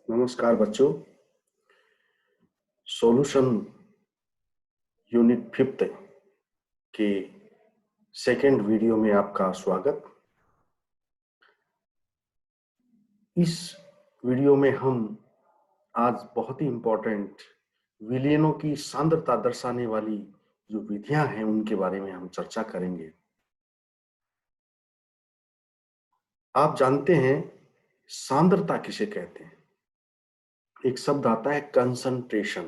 नमस्कार बच्चों। Solution unit 5 के सेकेंड वीडियो में आपका स्वागत। इस वीडियो में हम आज बहुत ही इंपॉर्टेंट विलयनों की सांद्रता दर्शाने वाली जो विधियां हैं उनके बारे में हम चर्चा करेंगे। आप जानते हैं सांद्रता किसे कहते हैं? एक शब्द आता है कंसंट्रेशन।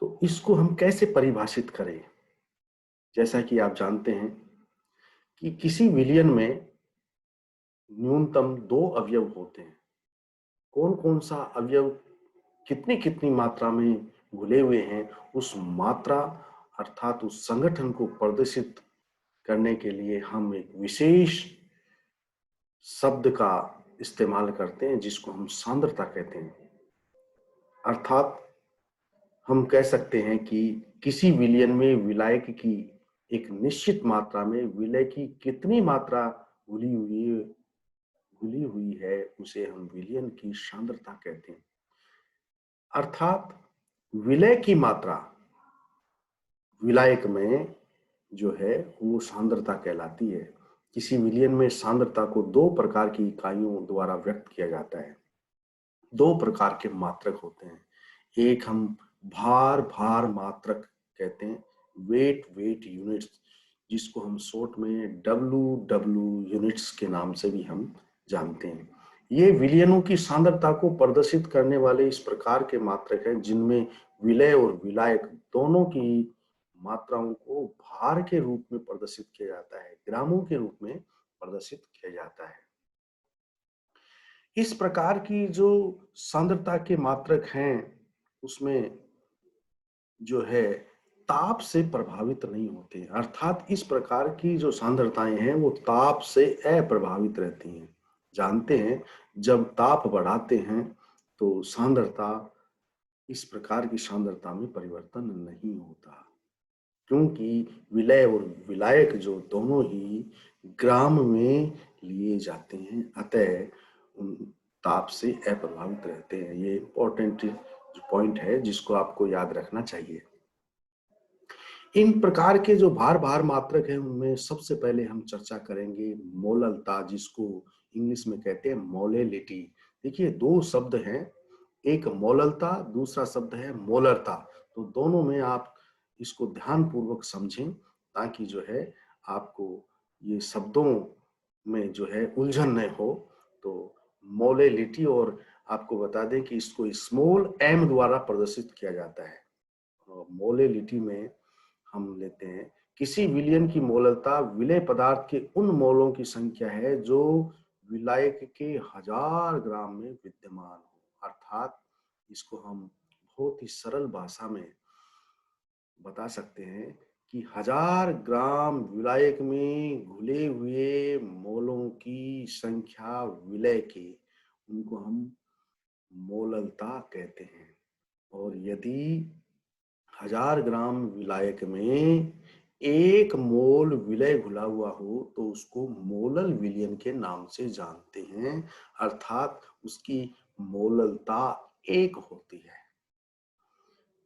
तो इसको हम कैसे परिभाषित करें? जैसा कि आप जानते हैं कि किसी विलयन में न्यूनतम 2 अवयव होते हैं। कौन कौन सा अवयव कितनी कितनी मात्रा में घुले हुए हैं, उस मात्रा अर्थात उस संगठन को प्रदर्शित करने के लिए हम एक विशेष शब्द का इस्तेमाल करते हैं जिसको हम सांद्रता कहते हैं। अर्थात हम कह सकते हैं कि किसी विलयन में विलायक की एक निश्चित मात्रा में विलय की कितनी मात्रा घुली हुई है उसे हम विलयन की सांद्रता कहते हैं। अर्थात विलय की मात्रा विलायक में जो है वो सांद्रता कहलाती है। किसी विलयन में सांद्रता को 2 प्रकार की इकाइयों द्वारा व्यक्त किया जाता है। 2 प्रकार के मात्रक होते हैं। एक हम भार मात्रक कहते हैं, वेट यूनिट्स, जिसको हम शॉर्ट में डब्ल्यू यूनिट्स के नाम से भी हम जानते हैं। ये विलयनों की सांद्रता को प्रदर्शित करने वाले इस प्रकार के मात्रक हैं जिनमें विलय और विलायक दोनों की मात्राओं को भार के रूप में प्रदर्शित किया जाता है, ग्रामों के रूप में प्रदर्शित किया जाता है। इस प्रकार की जो सांद्रता के मात्रक हैं उसमें जो है ताप से प्रभावित नहीं होते, अर्थात इस प्रकार की जो सांद्रताएं हैं वो ताप से अप्रभावित रहती हैं। जानते हैं जब ताप बढ़ाते हैं तो सांद्रता इस प्रकार की सांद्रता में परिवर्तन नहीं होता, क्योंकि विलय और विलायक जो दोनों ही ग्राम में लिए जाते हैं, अतः उन ताप से अप्रभावित रहते हैं। ये इंपॉर्टेंट जो पॉइंट है जिसको आपको याद रखना चाहिए। इन प्रकार के जो भार मात्रक हैं उनमें सबसे पहले हम चर्चा करेंगे मोललता, जिसको इंग्लिश में कहते हैं मोलेलिटी। देखिए 2 शब्द हैं, एक मोललता, दूसरा शब्द है मोलरता। तो दोनों में आप इसको ध्यान पूर्वक समझें ताकि जो है आपको ये शब्दों में जो है उलझन न हो। तो मोलेलिटी, और आपको बता दें कि इसको स्मॉल एम द्वारा प्रदर्शित किया जाता है। मोलेलिटी में हम लेते हैं किसी विलयन की मोललता विलय पदार्थ के उन मोलों की संख्या है जो विलायक के 1000 ग्राम में विद्यमान हो। अर्थात इसको हम बहुत ही सरल भाषा में बता सकते हैं कि 1000 ग्राम विलायक में घुले हुए मोलों की संख्या विलय के, उनको हम मोललता कहते हैं। और यदि 1000 ग्राम विलायक में 1 मोल विलय घुला हुआ हो तो उसको मोलल विलयन के नाम से जानते हैं, अर्थात उसकी मोललता 1 होती है।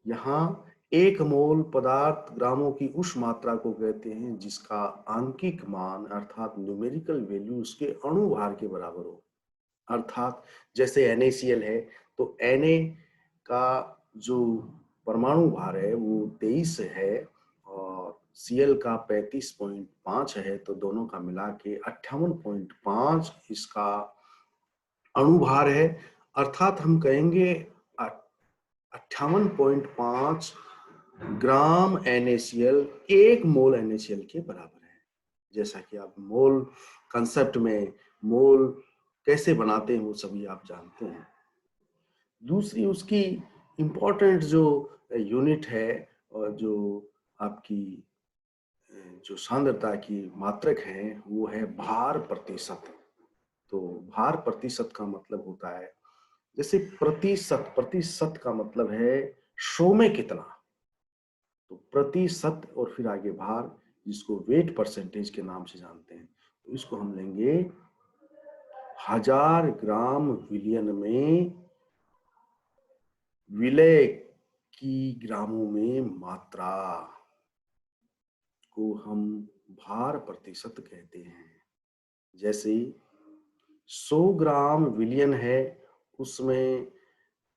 यहाँ 1 मोल पदार्थ ग्रामों की उस मात्रा को कहते हैं जिसका आंकिक मान अर्थात न्यूमेरिकल वैल्यू उसके अणु भार के बराबर हो। अर्थात जैसे NaCl है तो Na का जो परमाणु भार है वो 23 है और Cl का 35.5 है, तो दोनों का मिला के 58.5 इसका अणुभार है। अर्थात हम कहेंगे 58.5 ग्राम NaCl 1 मोल NaCl के बराबर है। जैसा कि आप मोल कंसेप्ट में मोल कैसे बनाते हैं वो सभी आप जानते हैं। दूसरी उसकी इंपॉर्टेंट जो यूनिट है और जो आपकी जो सांद्रता की मात्रक है वो है भार प्रतिशत। तो भार प्रतिशत का मतलब होता है, जैसे प्रतिशत का मतलब है 100 में कितना, तो प्रतिशत और फिर आगे भार जिसको वेट परसेंटेज के नाम से जानते हैं। तो इसको हम लेंगे 1000 ग्राम विलयन में विलय की ग्रामों में मात्रा को हम भार प्रतिशत कहते हैं। जैसे 100 ग्राम विलयन है, उसमें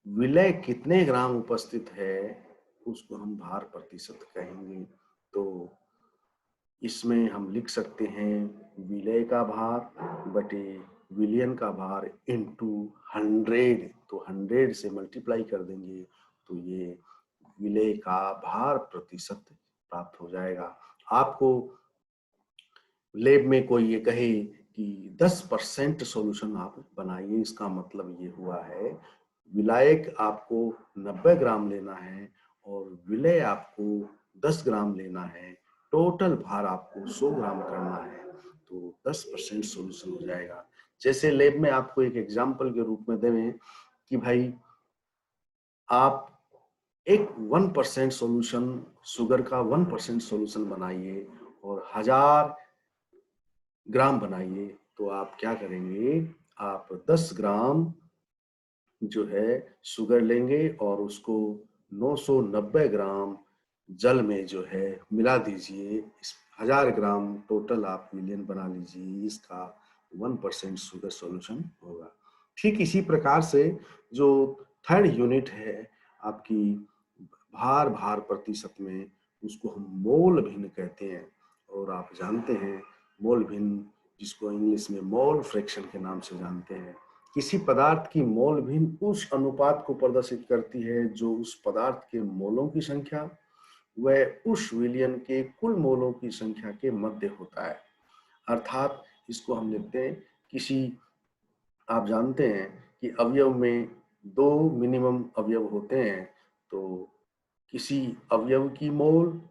विलय कितने ग्राम उपस्थित है उसको हम भार प्रतिशत कहेंगे। तो इसमें हम लिख सकते हैं विलय का भार बटे विलयन का भार इंटू 100। तो 100 से मल्टीप्लाई कर देंगे तो ये विलय का भार प्रतिशत प्राप्त हो जाएगा। आपको लैब में कोई ये कहे कि 10% सॉल्यूशन आप बनाइए, इसका मतलब ये हुआ है विलायक आपको 90 ग्राम लेना है और विलय आपको 10 ग्राम लेना है, टोटल भार आपको 100 ग्राम करना है, तो 10% सॉल्यूशन हो जाएगा। जैसे लैब में आपको एक एग्जांपल के रूप में दें कि भाई आप एक 1% सॉल्यूशन, शुगर का 1% सॉल्यूशन बनाइए और 1000 ग्राम बनाइए, तो आप क्या करेंगे, आप 10 ग्राम जो है शुगर लेंगे और उसको 990 ग्राम जल में जो है मिला दीजिए। इस 1000 ग्राम टोटल आप विलयन बना लीजिए, इसका 1% शुगर सॉल्यूशन होगा। ठीक इसी प्रकार से जो थर्ड यूनिट है आपकी भार प्रतिशत में, उसको हम मोल भिन्न कहते हैं। और आप जानते हैं मोल भिन्न, जिसको इंग्लिश में मोल फ्रैक्शन के नाम से जानते हैं। किसी पदार्थ की मोल भिन्न उस अनुपात को प्रदर्शित करती है जो उस पदार्थ के मोलों की संख्या व उस विलयन के कुल मोलों की संख्या के मध्य होता है। अर्थात इसको हम लिखते हैं किसी, आप जानते हैं कि अवयव में 2 मिनिमम अवयव होते हैं, तो किसी अवयव की मोल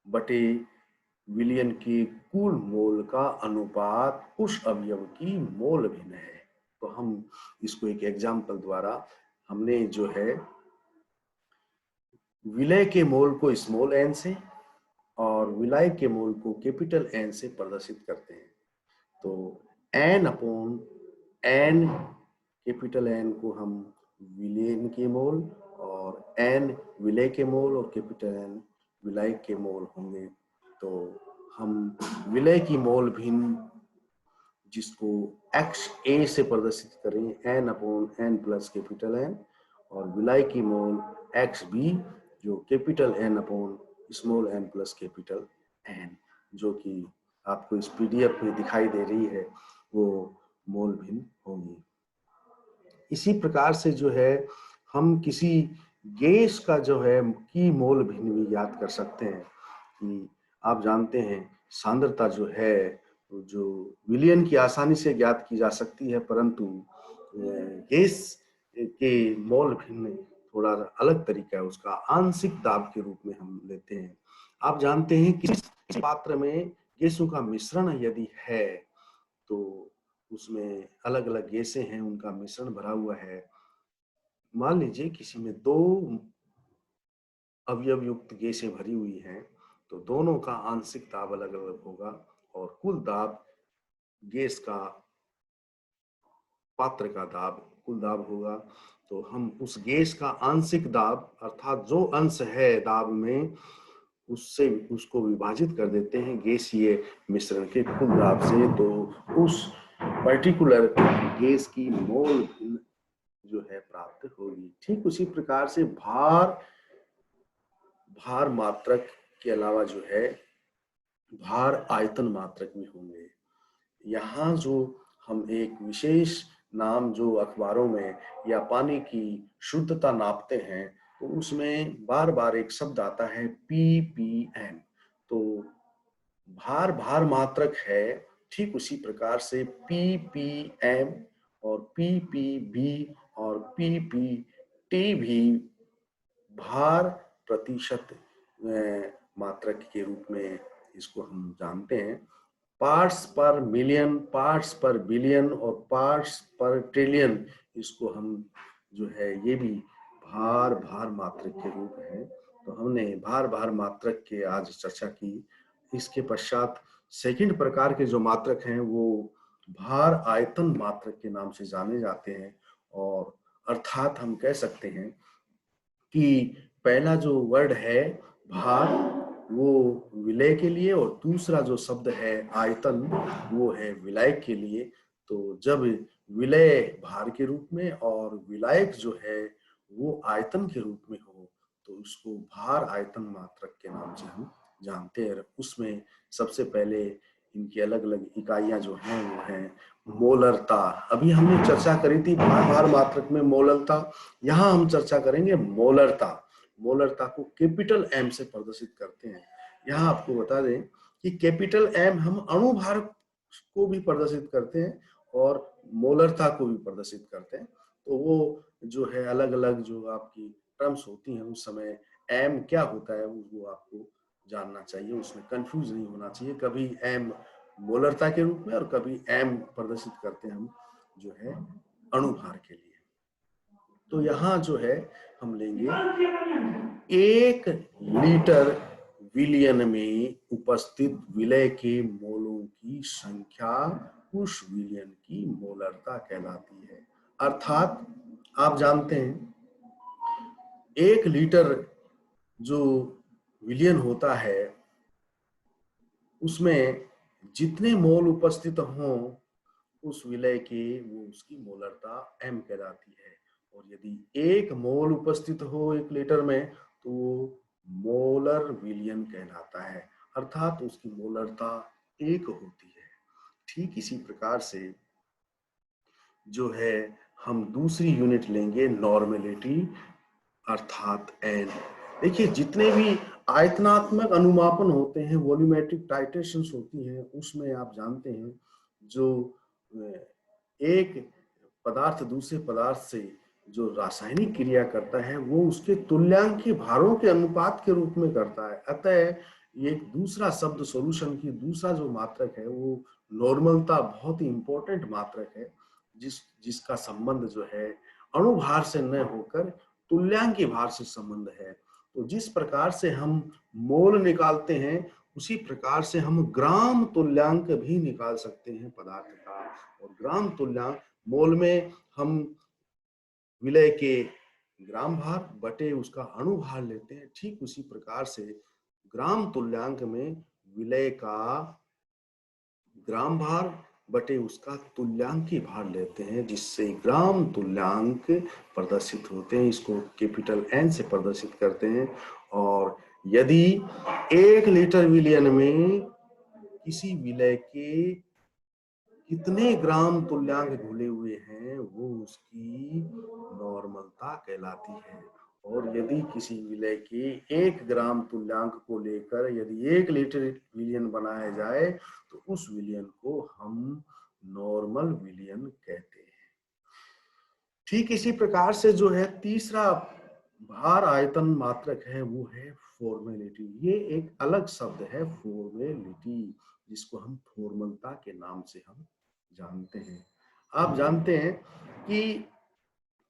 बटे विलयन के कुल मोल का अनुपात उस अवयव की मोल भिन्न है। तो हम इसको एक एग्जाम्पल द्वारा हमने जो है विलय के मोल को स्मॉल एन से और विलय के मोल को कैपिटल एन से प्रदर्शित करते हैं। तो N upon N, capital N को हम विलयन के मोल और एन विलय के मोल और कैपिटल एन विलय के मोल होंगे। तो हम विलय की मोल भिन्न जिसको एक्स ए से प्रदर्शित करें N upon N plus capital N, और विलय की मोल एक्स बी जो capital N upon small N plus capital N, जो कि आपको इस पीडीएफ में दिखाई दे रही है, वो मोल भिन्न होंगी। इसी प्रकार से जो है हम किसी गैस का जो है की मोल भिन्न भी ज्ञात कर सकते हैं कि आप जानते हैं सांद्रता जो है जो विलयन की आसानी से ज्ञात की जा सकती है, परंतु गैस के मोल भिन्न थोड़ा अलग तरीका है, उसका आंशिक दाब के रूप में हम लेते हैं। आप जानते हैं कि इस पात्र में गैसों का मिश्रण यदि है तो उसमें अलग अलग गैसें हैं, उनका मिश्रण भरा हुआ है। मान लीजिए किसी में 2 अवयव युक्त गैसें भरी हुई हैं, तो दोनों का आंशिक दाब अलग अलग होगा और कुल दाब गैस का पात्र का दाब कुल दाब होगा। तो हम उस गैस का आंशिक दाब अर्थात जो अंश है दाब में उससे उसको विभाजित कर देते हैं गैसीय मिश्रण के कुल दाब से, तो उस पर्टिकुलर गैस की मोल जो है प्राप्त होगी। ठीक उसी प्रकार से भार मात्रक के अलावा जो है भार आयतन मात्रक भी होंगे। यहाँ जो हम एक विशेष नाम जो अखबारों में या पानी की शुद्धता नापते हैं, तो उसमें बार बार एक शब्द आता है ppm। तो भार मात्रक है, ठीक उसी प्रकार से ppm और ppb और ppt भी भार प्रतिशत मात्रक के रूप में इसको हम जानते हैं। पार्ट्स पर मिलियन, पार्ट्स पर बिलियन और पार्ट्स पर ट्रिलियन, इसको हम जो है ये भी भार मात्रक के रूप है। तो हमने भार मात्रक के आज चर्चा की। इसके पश्चात सेकंड प्रकार के जो मात्रक हैं वो भार आयतन मात्रक के नाम से जाने जाते हैं। और अर्थात हम कह सकते हैं कि पहला जो वर्ड है भार, वो विलय के लिए, और दूसरा जो शब्द है आयतन, वो है विलायक के लिए। तो जब विलय भार के रूप में और विलायक जो है वो आयतन के रूप में हो, तो उसको भार आयतन मात्रक के नाम से हम जानते हैं। उसमें सबसे पहले इनकी अलग अलग इकाइयां जो हैं वो हैं मोलरता। अभी हमने चर्चा करी थी भार भार मात्रक में मोलरता, यहाँ हम चर्चा करेंगे मोलरता। मोलरता को कैपिटल एम से प्रदर्शित करते हैं। यहाँ आपको बता दें कि कैपिटल एम हम अणुभार को भी प्रदर्शित करते हैं और मोलरता को भी प्रदर्शित करते हैं। तो वो जो है अलग अलग जो आपकी टर्म्स होती हैं उस समय एम क्या होता है वो आपको जानना चाहिए, उसमें कंफ्यूज नहीं होना चाहिए। कभी एम मोलरता के रूप में और कभी एम प्रदर्शित करते हैं हम जो है अणुभार के लिए। तो यहाँ जो है हम लेंगे 1 लीटर विलयन में उपस्थित विलय के मोलों की संख्या उस विलयन की मोलरता कहलाती है। अर्थात आप जानते हैं 1 लीटर जो विलयन होता है उसमें जितने मोल उपस्थित हों उस विलय के, वो उसकी मोलरता m कहलाती है। और यदि 1 मोल उपस्थित हो 1 लीटर में तो वो मोलर विलियन कहलाता है, अर्थात उसकी मोलरता 1 होती है। ठीक इसी प्रकार से जो है हम दूसरी यूनिट लेंगे नॉर्मेलिटी, अर्थात एन। देखिए जितने भी आयतनात्मक अनुमापन होते हैं, वॉल्यूमेट्रिक टाइट्रेशंस होती हैं, उसमें आप जानते हैं जो एक पदार्थ दूसरे पदार्थ से जो रासायनिक क्रिया करता है वो उसके तुल्यांकी भारों के अनुपात के रूप में करता है। अतः एक दूसरा शब्द सॉल्यूशन की दूसरा जो मात्रक है वो नॉर्मलता बहुत ही इंपॉर्टेंट मात्रक है, जिसका संबंध जो है अणुभार से न होकर तुल्यांकी भार से संबंध है। तो जिस प्रकार से हम मोल निकालते हैं उसी प्रकार से हम ग्राम तुल्यांक भी निकाल सकते हैं पदार्थ का। और ग्राम तुल्यांक मोल में हम विलय के ग्राम भार बटे उसका अणु भार लेते हैं, ठीक उसी प्रकार से ग्राम तुल्यांक में विलय का ग्राम भार बटे उसका तुल्यांकी भार लेते हैं, जिससे ग्राम तुल्यांक प्रदर्शित होते हैं। इसको कैपिटल एन से प्रदर्शित करते हैं। और यदि 1 लीटर विलयन में किसी विलय के कितने ग्राम तुल्यांक घुले हुए हैं वो उसकी नॉर्मलता कहलाती है। और यदि किसी विलय के 1 ग्राम तुल्यांक को लेकर यदि 1 लीटर विलयन बनाया जाए तो उस विलयन को हम नॉर्मल विलयन कहते हैं। ठीक इसी प्रकार से जो है तीसरा भार आयतन मात्रक है वो है फॉर्मेलिटी। ये एक अलग शब्द है फॉर्मेलिटी, जिसको हम फॉर्मलता के नाम से हम जानते हैं। आप जानते हैं कि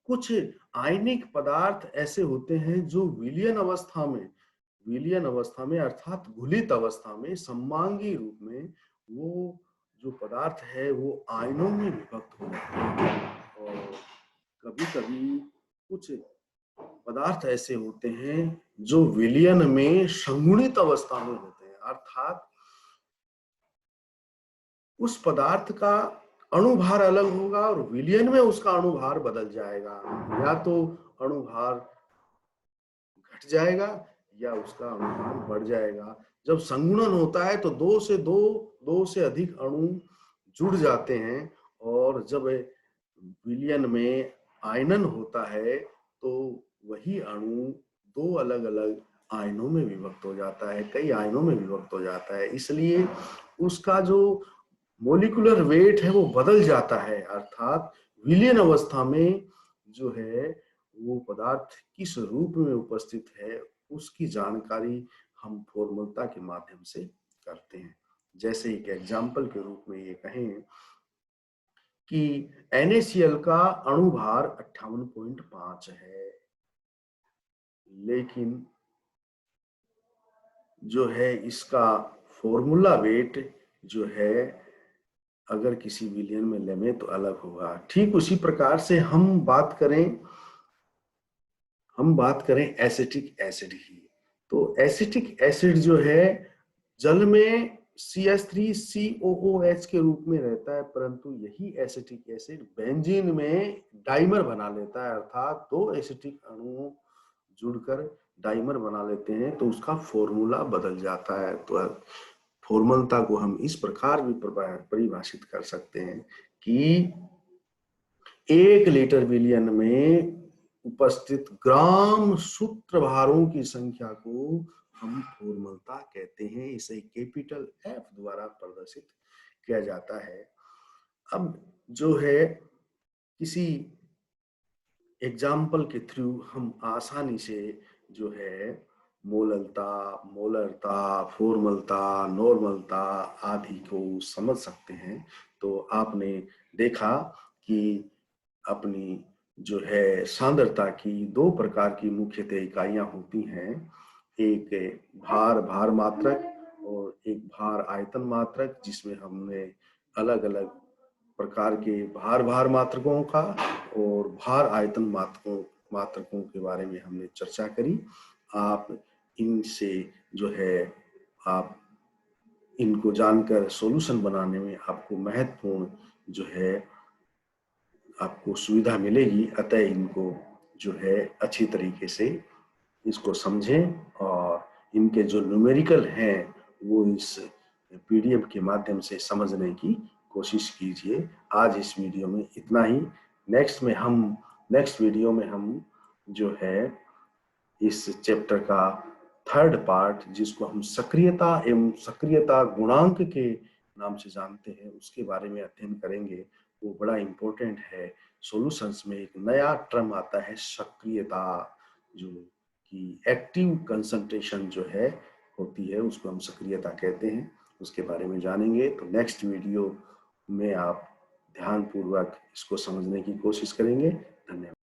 कुछ आयनिक पदार्थ ऐसे होते हैं जो विलयन अवस्था में अर्थात घुलित अवस्था में सममांगी रूप में वो जो पदार्थ है वो आयनों में विभक्त हो जाते हैं। और कभी कभी कुछ पदार्थ ऐसे होते हैं जो विलयन में संगुणित अवस्था में होते हैं, अर्थात उस पदार्थ का अणुभार अलग होगा और विलयन में उसका अणुभार बदल जाएगा, या तो अणुभार घट जाएगा या उसका अणुभार बढ़ जाएगा। जब संगुणन होता है तो दो से अधिक अणु जुड़ जाते हैं, और जब विलयन में आयनन होता है तो वही अणु दो अलग अलग आयनों में विभक्त हो जाता है, कई आयनों में विभक्त हो जाता है। इसलिए उसका जो मोलिकुलर वेट है वो बदल जाता है, अर्थात विलयन अवस्था में जो है वो पदार्थ किस रूप में उपस्थित है उसकी जानकारी हम फॉर्मूलता के माध्यम से करते हैं। जैसे एक एग्जाम्पल के रूप में ये कहें कि NaCl का अणुभार 58.5 है, लेकिन जो है इसका फॉर्मूला वेट जो है अगर किसी विलयन में लेमें तो अलग होगा। ठीक उसी प्रकार से हम बात करें एसिटिक एसिड की, तो एसिटिक एसिड जो है जल में CH3COOH के रूप में रहता है, परंतु यही एसिटिक एसिड बेंजीन में डाइमर बना लेता है, अर्थात दो एसिटिक अणु जुड़कर डाइमर बना लेते हैं, तो उसका फॉर्मूला बदल जाता है। तो फॉर्मलता को हम इस प्रकार भी परिभाषित कर सकते हैं कि 1 लीटर विलयन में उपस्थित ग्राम सूत्र भारों की संख्या को हम फॉर्मलता कहते हैं। इसे कैपिटल F द्वारा प्रदर्शित किया जाता है। अब जो है किसी एग्जाम्पल के थ्रू हम आसानी से जो है मोललता, मोलरता, फॉर्मलता, नॉर्मलता आदि को समझ सकते हैं। तो आपने देखा कि अपनी जो है सांद्रता की 2 प्रकार की मुख्यतः इकाइयां होती हैं, एक भार मात्रक और एक भार आयतन मात्रक, जिसमें हमने अलग अलग प्रकार के भार मात्रकों का और भार आयतन मात्रकों के बारे में हमने चर्चा करी। आप इनसे जो है आप इनको जानकर सॉल्यूशन बनाने में आपको महत्वपूर्ण जो है आपको सुविधा मिलेगी। अतः इनको जो है अच्छी तरीके से इसको समझें और इनके जो न्यूमेरिकल हैं वो इस PDF के माध्यम से समझने की कोशिश कीजिए। आज इस वीडियो में इतना ही। नेक्स्ट वीडियो में हम जो है इस चैप्टर का 3rd पार्ट, जिसको हम सक्रियता एवं सक्रियता गुणांक के नाम से जानते हैं, उसके बारे में अध्ययन करेंगे। वो बड़ा इंपॉर्टेंट है। सॉल्यूशंस में एक नया टर्म आता है सक्रियता, जो कि एक्टिव कंसंट्रेशन जो है होती है, उसको हम सक्रियता कहते हैं। उसके बारे में जानेंगे। तो नेक्स्ट वीडियो में आप ध्यानपूर्वक इसको समझने की कोशिश करेंगे। धन्यवाद।